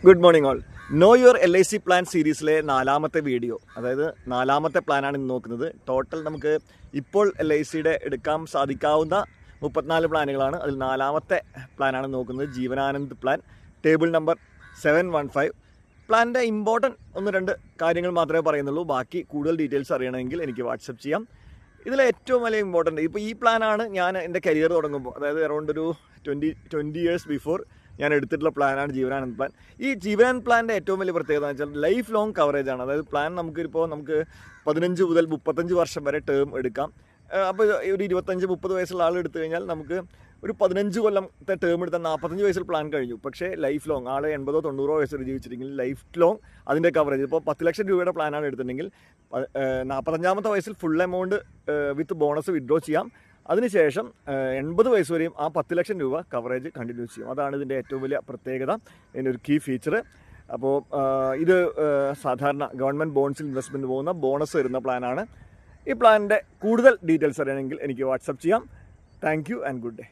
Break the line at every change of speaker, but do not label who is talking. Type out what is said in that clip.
Good morning all. No your LIC plan സീരീസിലെ 4ാമത്തെ video, അതായത് 4ാമത്തെ പ്ലാനാണ് ഇന്ന് നോക്കുന്നത്. ടോട്ടൽ നമുക്ക് ഇപ്പോൾ LICയുടെ എടുക്കാൻ സാധിക്കാവുന്ന 34 പ്ലാനുകളാണ്. അതിൽ 4ാമത്തെ പ്ലാനാണ് നോക്കുന്നത്, ജീവനാനന്ദ് പ്ലാൻ, ടേബിൾ നമ്പർ 715. പ്ലാനിൻ്റെ ഇമ്പോർട്ടൻറ്റ് 1-2 കാര്യങ്ങൾ മാത്രമേ പറയുന്നുള്ളൂ. ബാക്കി കൂടുതൽ ഡീറ്റെയിൽസ് അറിയണമെങ്കിൽ എനിക്ക് വാട്സപ്പ് ചെയ്യാം. ഇതിലെ ഏറ്റവും വലിയ ഇമ്പോർട്ടൻറ്റ്, ഇപ്പോൾ ഈ പ്ലാനാണ് ഞാൻ എൻ്റെ കരിയർ തുടങ്ങുമ്പോൾ, അതായത് അറൗണ്ട് ഒരു 20 ഇയേഴ്സ് ബിഫോർ ഞാൻ എടുത്തിട്ടുള്ള പ്ലാനാണ് ജീവനാനന്ദ് പ്ലാൻ. ഈ ജീവനാനന്ദ് പ്ലാനിൻ്റെ ഏറ്റവും വലിയ പ്രത്യേകത എന്ന് വെച്ചാൽ ലൈഫ് ലോങ് കവറേജ് ആണ്. അതായത് പ്ലാൻ നമുക്ക് 15 മുതൽ 35 വർഷം വരെ ടേം എടുക്കാം. അപ്പോൾ ഒരു 25-30 വയസ്സുള്ള ആൾ എടുത്തു കഴിഞ്ഞാൽ നമുക്ക് ഒരു 15 കൊല്ലത്തെ ടേം എടുത്താൽ 45 വയസ്സിൽ പ്ലാൻ കഴിഞ്ഞു. പക്ഷേ ലൈഫ് ലോങ് ആൾ 80-90 വയസ്സിൽ ജീവിച്ചിരിക്കും. ലൈഫ് ലോങ് അതിൻ്റെ കവറേജ് ഇപ്പോൾ 10 ലക്ഷം രൂപയുടെ പ്ലാനാണ് എടുത്തിട്ടുണ്ടെങ്കിൽ 45ാമത്തെ വയസ്സിൽ ഫുൾ എമൗണ്ട് വിത്ത് ബോണസ് വിഡ്രോ ചെയ്യാം. അതിനുശേഷം 80 വയസ്സ് വരെയും ആ 10 ലക്ഷം രൂപ കവറേജ് കണ്ടിന്യൂ ചെയ്യും. അതാണ് ഇതിൻ്റെ ഏറ്റവും വലിയ പ്രത്യേകത, ഇതിൻ്റെ ഒരു കീ ഫീച്ചർ. അപ്പോൾ ഇത് സാധാരണ ഗവൺമെൻറ് ബോൺസിൽ ഇൻവെസ്റ്റ്മെൻറ്റ് പോകുന്ന ബോണസ് വരുന്ന പ്ലാനാണ്. ഈ പ്ലാനിൻ്റെ കൂടുതൽ ഡീറ്റെയിൽസ് അറിയണമെങ്കിൽ എനിക്ക് വാട്സപ്പ് ചെയ്യാം. Thank you and good day.